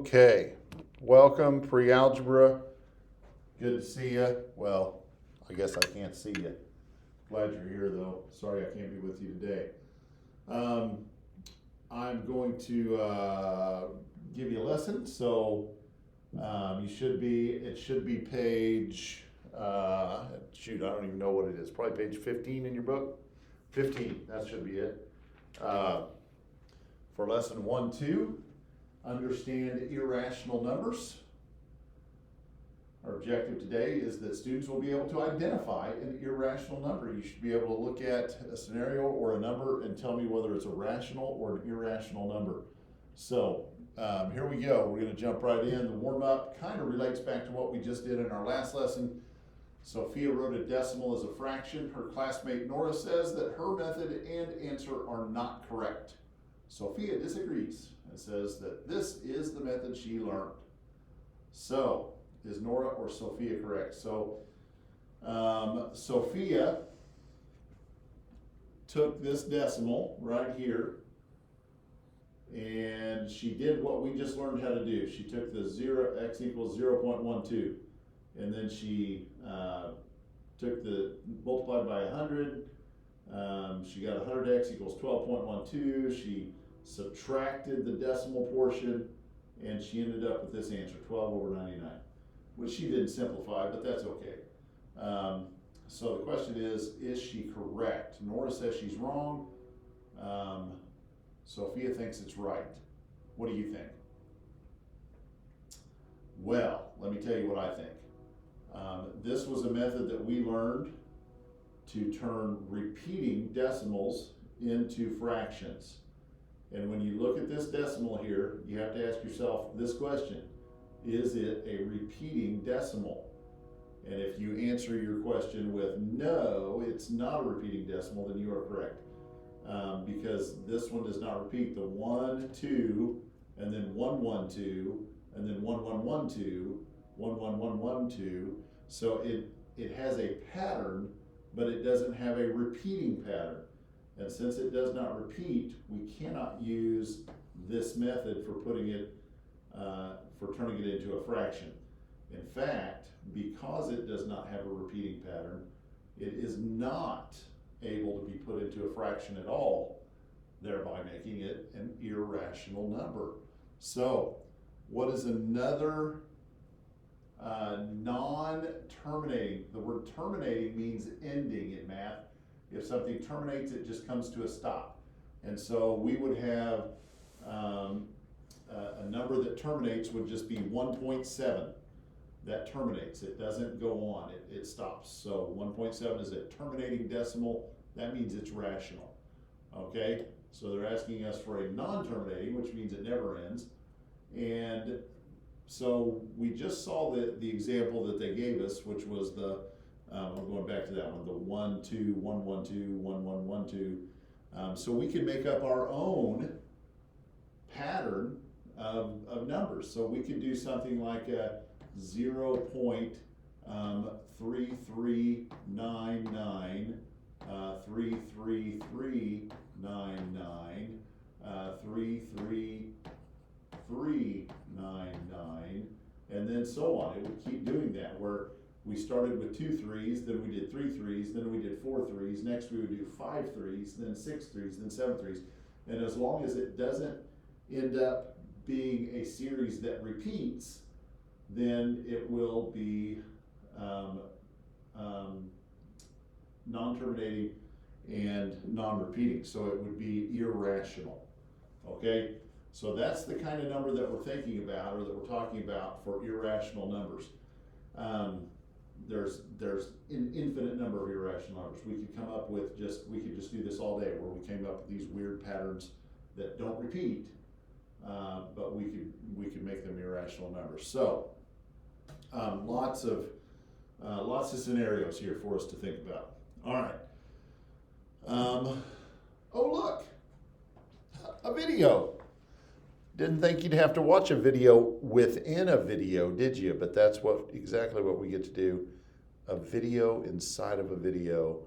Okay, welcome pre-algebra. Good to see you. Well, I guess I can't see you. Glad you're here though. Sorry I can't be with you today. I'm going to give you a lesson. So it should be page, shoot, I don't even know what it is. Probably page 15 in your book. 15, that should be it. For lesson 1-2. Understand irrational numbers. Our objective today is that students will be able to identify an irrational number. You should be able to look at a scenario or a number and tell me whether it's a rational or an irrational number. So here we go. We're going to jump right in. The warm-up kind of relates back to what we just did in our last lesson. Sophia wrote a decimal as a fraction. Her classmate Nora says that her method and answer are not correct. Sophia disagrees and says that this is the method she learned. So, is Nora or Sophia correct? So, Sophia took this decimal right here and she did what we just learned how to do. She took the x equals 0.12 and then she took the multiplied by 100. She got 100x equals 12.12. She subtracted the decimal portion and she ended up with this answer, 12/99, which she didn't simplify, but that's okay. So the question is she correct? Nora says she's wrong. Sophia thinks it's right. What do you think? Well, let me tell you what I think. This was a method that we learned to turn repeating decimals into fractions. And when you look at this decimal here, you have to ask yourself this question: is it a repeating decimal? And if you answer your question with no, it's not a repeating decimal, then you are correct. Because this one does not repeat. The 1, 2, and then 1, 1, 2, and then 1, 1, 1, 2, 1, 1, 1, 1, 2. So it has a pattern, but it doesn't have a repeating pattern. And since it does not repeat, we cannot use this method for turning it into a fraction. In fact, because it does not have a repeating pattern, it is not able to be put into a fraction at all, thereby making it an irrational number. So, what is another non-terminating? The word terminating means ending in math. If something terminates, it just comes to a stop. And so we would have a number that terminates would just be 1.7. That terminates. It doesn't go on. It stops. So 1.7 is a terminating decimal. That means it's rational. Okay? So they're asking us for a non-terminating, which means it never ends. And so we just saw the example that they gave us, which was I'm going back to that one, the 1, 2, 1, 1, 2, 1, 1, 1, 2. So we can make up our own pattern of numbers. So we could do something like a 0.3399, 33399, 33399, and then so on. It would keep doing that, where we started with 2 3s, then we did 3 3s, then we did 4 3s, next we would do 5 3s, then 6 3s, then 7 3s. And as long as it doesn't end up being a series that repeats, then it will be non-terminating and non-repeating. So it would be irrational. Okay? So that's the kind of number that we're thinking about, or that we're talking about for irrational numbers. There's an infinite number of irrational numbers. We could come up with we could just do this all day, where we came up with these weird patterns that don't repeat, but we could make them irrational numbers. So lots of scenarios here for us to think about. All right. Oh look, a video. Didn't think you'd have to watch a video within a video, did you? But that's exactly what we get to do. A video inside of a video.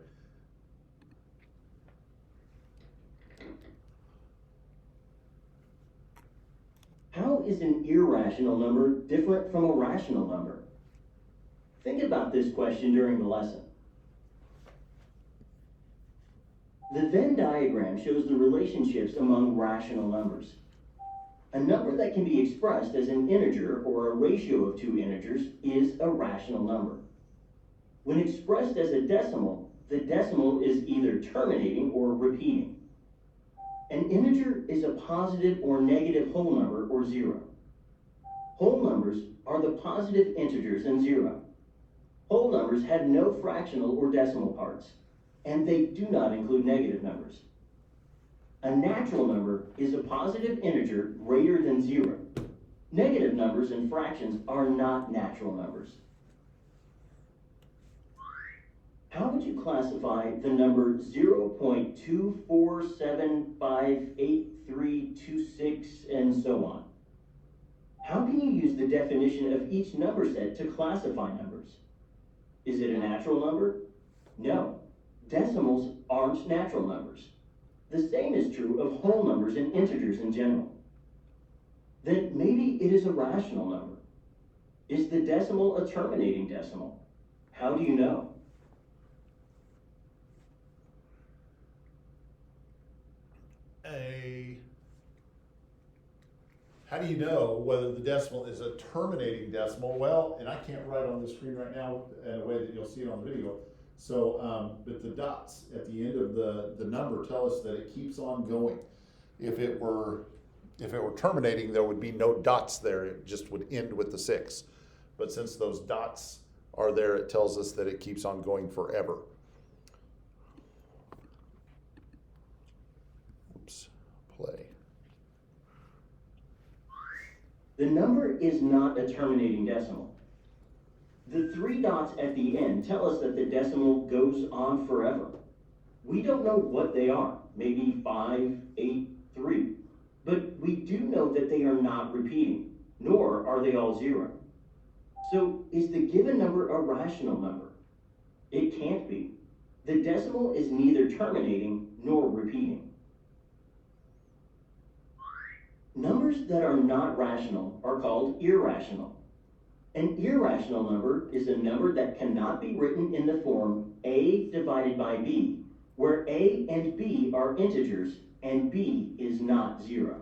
How is an irrational number different from a rational number? Think about this question during the lesson. The Venn diagram shows the relationships among rational numbers. A number that can be expressed as an integer or a ratio of two integers is a rational number. When expressed as a decimal, the decimal is either terminating or repeating. An integer is a positive or negative whole number or zero. Whole numbers are the positive integers and zero. Whole numbers have no fractional or decimal parts, and they do not include negative numbers. A natural number is a positive integer greater than zero. Negative numbers and fractions are not natural numbers. How would you classify the number 0.247583326 and so on? How can you use the definition of each number set to classify numbers? Is it a natural number? No. Decimals aren't natural numbers. The same is true of whole numbers and integers in general. Then maybe it is a rational number. Is the decimal a terminating decimal? How do you know? How do you know whether the decimal is a terminating decimal? Well, and I can't write on the screen right now in a way that you'll see it on the video. So, but the dots at the end of the number tell us that it keeps on going. If it were terminating, there would be no dots there. It just would end with the 6. But since those dots are there, it tells us that it keeps on going forever. Oops, play. The number is not a terminating decimal. The 3 dots at the end tell us that the decimal goes on forever. We don't know what they are, maybe 5, 8, 3, but we do know that they are not repeating, nor are they all 0. So is the given number a rational number? It can't be. The decimal is neither terminating nor repeating. Numbers that are not rational are called irrational. An irrational number is a number that cannot be written in the form a divided by b, where a and b are integers and b is not 0.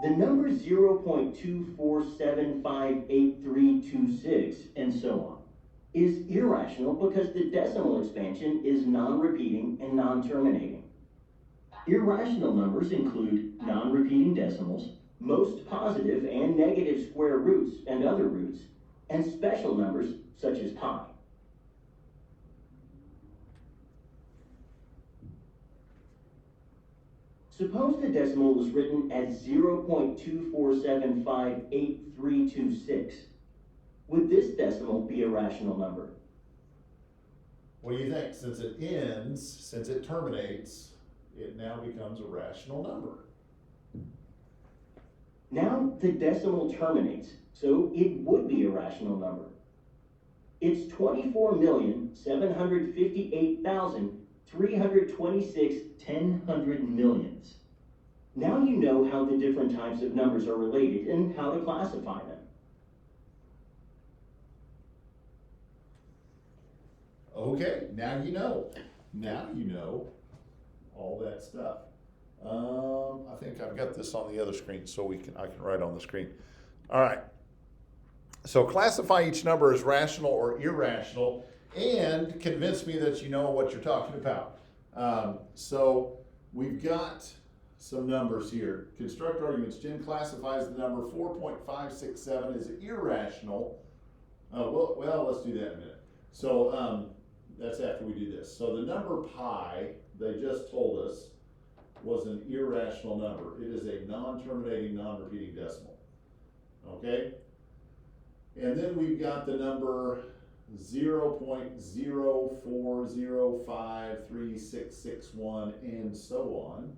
The number 0.247583326 and so on is irrational because the decimal expansion is non-repeating and non-terminating. Irrational numbers include non-repeating decimals, most positive and negative square roots and other roots, and special numbers such as pi. Suppose the decimal was written as 0.247583326. Would this decimal be a rational number? What do you think? Since it ends, since it terminates, it now becomes a rational number. Now the decimal terminates, so it would be a rational number. It's 24,758,326 1000 millions. Now you know how the different types of numbers are related and how to classify them. Okay, now you know. Now you know all that stuff. I think I've got this on the other screen so I can write on the screen. All right. So classify each number as rational or irrational and convince me that you know what you're talking about. So we've got some numbers here. Construct arguments. Jen classifies the number 4.567 as irrational. Well, let's do that in a minute. So that's after we do this. So the number pi, they just told us, was an irrational number. It is a non-terminating, non-repeating decimal. Okay? And then we've got the number 0.04053661 and so on, ...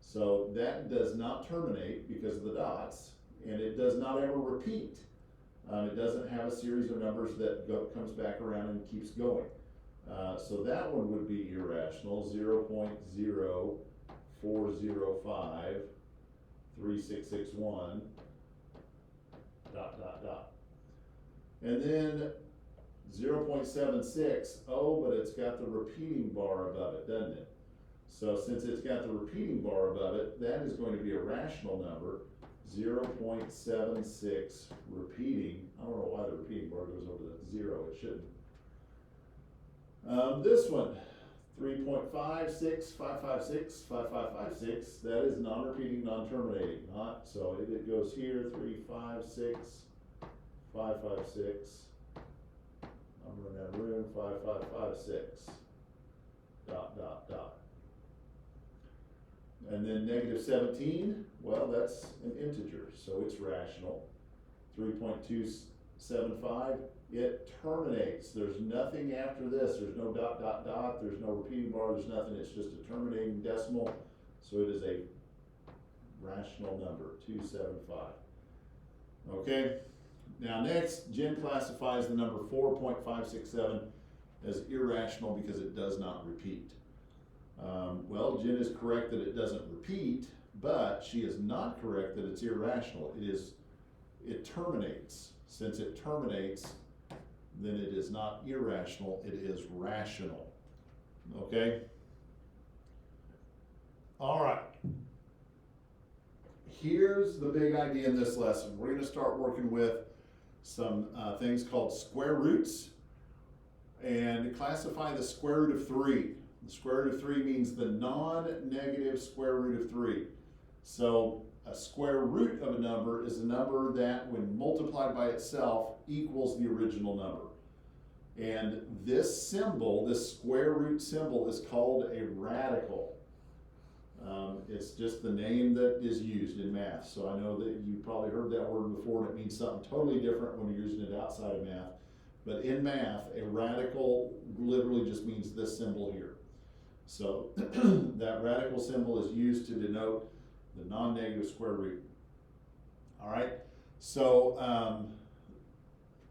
So that does not terminate because of the dots, and it does not ever repeat. It doesn't have a series of numbers that comes back around and keeps going. So that one would be irrational, 0.0405 3661, dot, dot, dot. And then 0.76, oh, but it's got the repeating bar above it, doesn't it? So since it's got the repeating bar above it, that is going to be a rational number, 0.76 repeating. I don't know why the repeating bar goes over the 0, it shouldn't. This one, 3.56, 556, that is non-repeating, non-terminating, not, so if it goes here, 356, 556, I'm running out of room, 5556, dot, dot, dot. And then -17, well, that's an integer, so it's rational. 3.275, it terminates. There's nothing after this. There's no dot, dot, dot. There's no repeating bar. There's nothing. It's just a terminating decimal. So it is a rational number, 275. Okay. Now next, Jen classifies the number 4.567 as irrational because it does not repeat. Well, Jen is correct that it doesn't repeat, but she is not correct that it's irrational. It terminates. Since it terminates, then it is not irrational, it is rational. Okay? All right. Here's the big idea in this lesson. We're going to start working with some things called square roots and classify the square root of 3. The square root of 3 means the non-negative square root of 3. So a square root of a number is a number that, when multiplied by itself, equals the original number. And this symbol, this square root symbol, is called a radical. It's just the name that is used in math. So I know that you probably heard that word before, and it means something totally different when you're using it outside of math. But in math, a radical literally just means this symbol here. So that radical symbol is used to denote the non-negative square root. All right, so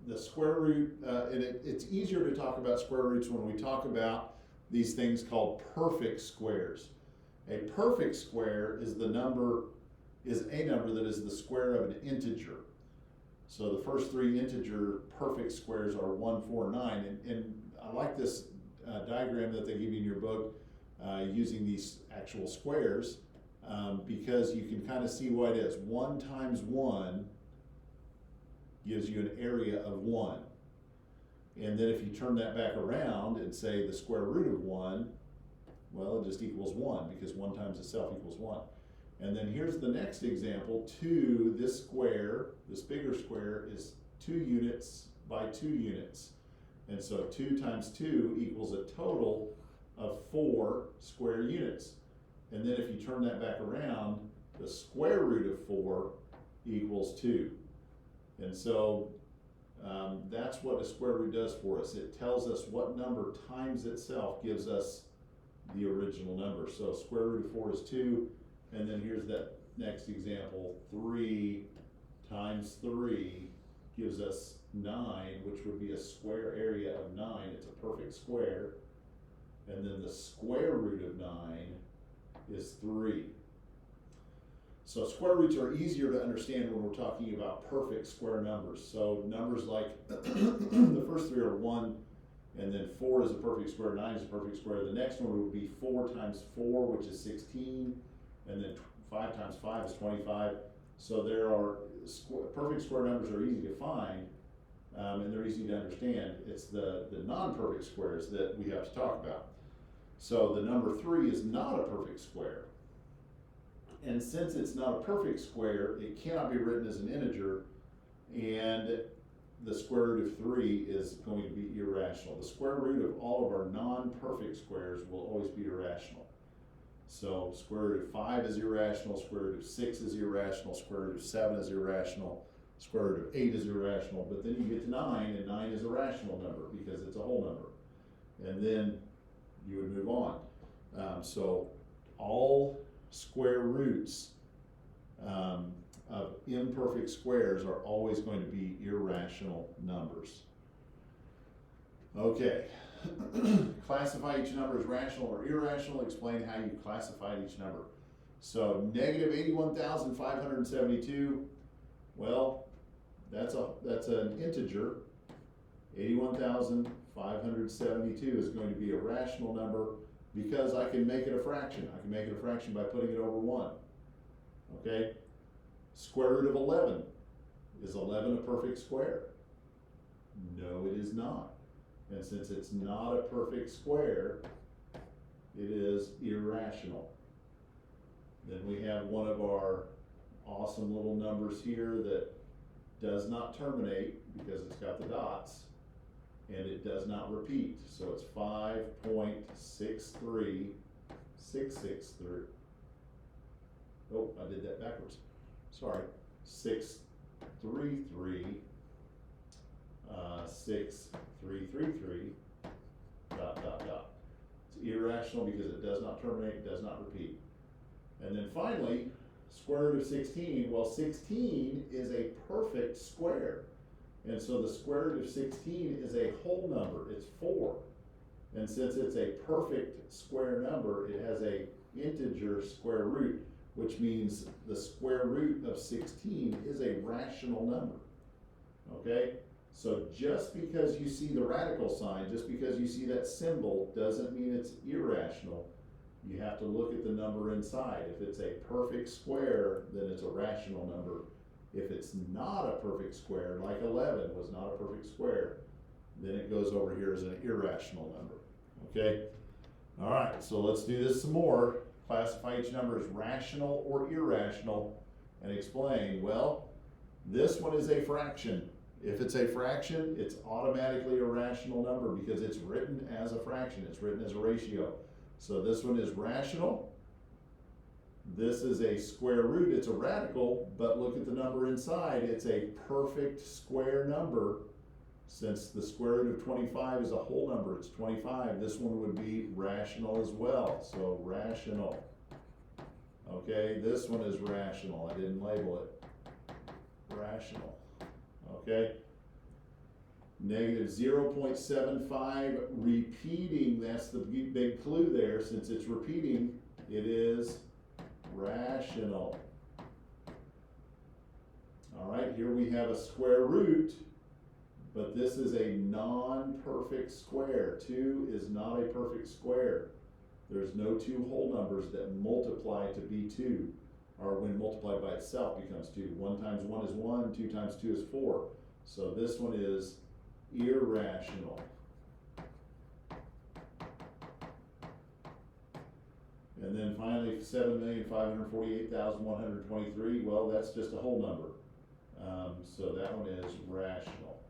the square root, and it's easier to talk about square roots when we talk about these things called perfect squares. A perfect square is a number that is the square of an integer. So the first 3 integer perfect squares are 1, 4, 9, and I like this diagram that they give you in your book using these actual squares. Because you can kind of see what it is. 1 times 1 gives you an area of 1. And then if you turn that back around and say the square root of 1, well, it just equals 1 because 1 times itself equals 1. And then here's the next example. 2, this square, this bigger square, is 2 units by 2 units. And so 2 times 2 equals a total of 4 square units. And then if you turn that back around, the square root of 4 equals 2. And so that's what a square root does for us. It tells us what number times itself gives us the original number. So square root of 4 is 2. And then here's that next example. 3 times 3 gives us 9, which would be a square area of 9. It's a perfect square. And then the square root of 9 is 3. So square roots are easier to understand when we're talking about perfect square numbers. So numbers like the first 3 are 1, and then 4 is a perfect square, 9 is a perfect square. The next one would be 4 times 4, which is 16, and then 5 times 5 is 25. So there are perfect square numbers are easy to find, and they're easy to understand. It's the non-perfect squares that we have to talk about. So the number 3 is not a perfect square. And since it's not a perfect square, it cannot be written as an integer, and the square root of 3 is going to be irrational. The square root of all of our non-perfect squares will always be irrational. So square root of 5 is irrational, square root of 6 is irrational, square root of 7 is irrational, square root of 8 is irrational, but then you get to 9, and 9 is a rational number because it's a whole number. And then you would move on. So all square roots of imperfect squares are always going to be irrational numbers. Okay, classify each number as rational or irrational. Explain how you classified each number. So negative 81,572, well, that's an integer. 81,572 is going to be a rational number because I can make it a fraction. I can make it a fraction by putting it over 1. Okay? Square root of 11. Is 11 a perfect square? No, it is not. And since it's not a perfect square, it is irrational. Then we have one of our awesome little numbers here that does not terminate because it's got the dots, and it does not repeat. So it's 5.63663. Oh, I did that backwards. Sorry. 633, 6333, ... It's irrational because it does not terminate, it does not repeat. And then finally, square root of 16. Well, 16 is a perfect square. And so the square root of 16 is a whole number, it's 4. And since it's a perfect square number, it has a integer square root, which means the square root of 16 is a rational number. Okay? So just because you see the radical sign, just because you see that symbol, doesn't mean it's irrational. You have to look at the number inside. If it's a perfect square, then it's a rational number. If it's not a perfect square, like 11 was not a perfect square, then it goes over here as an irrational number. Okay? All right, so let's do this some more. Classify each number as rational or irrational and explain. Well, this one is a fraction. If it's a fraction, it's automatically a rational number because it's written as a fraction. It's written as a ratio. So this one is rational. This is a square root. It's a radical, but look at the number inside. It's a perfect square number. Since the square root of 25 is a whole number, it's 25. This one would be rational as well. So rational. Okay, this one is rational. I didn't label it. Rational. Okay. Negative 0.75 repeating, that's the big clue there. Since it's repeating, it is rational. All right, here we have a square root, but this is a non-perfect square. 2 is not a perfect square. There's no two whole numbers that multiply to be 2, or when multiplied by itself becomes 2. 1 times 1 is 1, 2 times 2 is 4. So this one is irrational. And then finally, 7,548,123. Well, that's just a whole number. So that one is rational.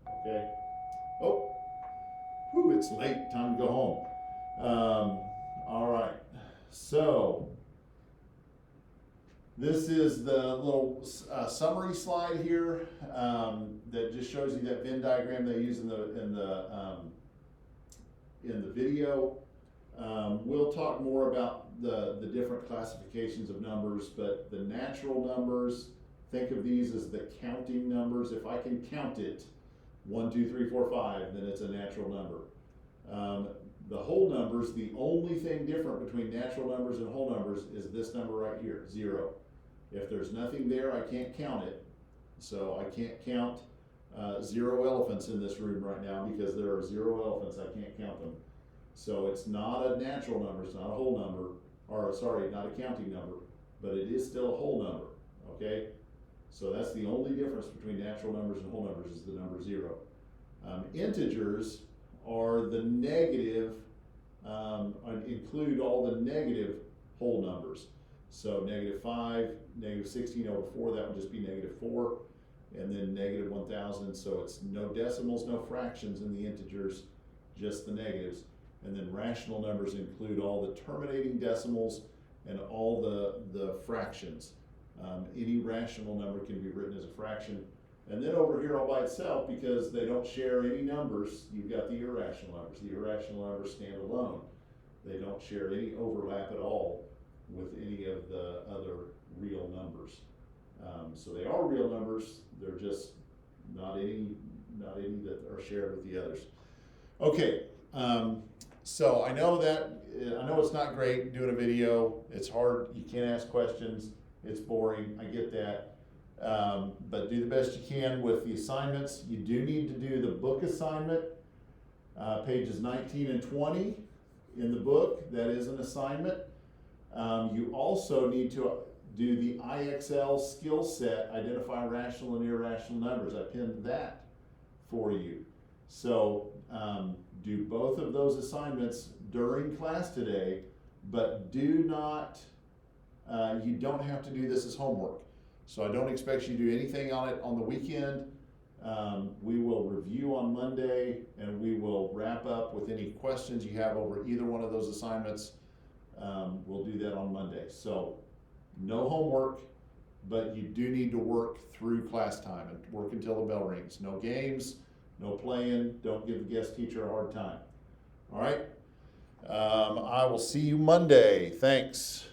Okay. Oh, whew, it's late. Time to go home. All right. So this is the little summary slide here that just shows you that Venn diagram they use in the video. We'll talk more about the different classifications of numbers, but the natural numbers, think of these as the counting numbers. If I can count it, 1, 2, 3, 4, 5, then it's a natural number. The whole numbers, the only thing different between natural numbers and whole numbers is this number right here, 0. If there's nothing there, I can't count it. So I can't count 0 elephants in this room right now because there are 0 elephants, I can't count them. So it's not a natural number, it's not a whole number, or sorry, not a counting number, but it is still a whole number, okay? So that's the only difference between natural numbers and whole numbers is the number 0. Integers are the negative, include all the negative whole numbers. So negative 5, negative 16 over 4, that would just be negative 4, and then negative 1,000, so it's no decimals, no fractions in the integers, just the negatives. And then rational numbers include all the terminating decimals and all the fractions. Any rational number can be written as a fraction. And then over here all by itself, because they don't share any numbers, you've got the irrational numbers. The irrational numbers stand alone. They don't share any overlap at all with any of the other real numbers. So they are real numbers, they're just not any that are shared with the others. Okay, So I know it's not great doing a video. It's hard. You can't ask questions. It's boring. I get that. But do the best you can with the assignments. You do need to do the book assignment, pages 19 and 20 in the book. That is an assignment. You also need to do the IXL skill set, identify rational and irrational numbers. I pinned that for you. So do both of those assignments during class today, but do not, you don't have to do this as homework. So I don't expect you to do anything on it on the weekend. We will review on Monday, and we will wrap up with any questions you have over either one of those assignments. We'll do that on Monday. So no homework, but you do need to work through class time and work until the bell rings. No games, no playing. Don't give the guest teacher a hard time. All right? I will see you Monday. Thanks.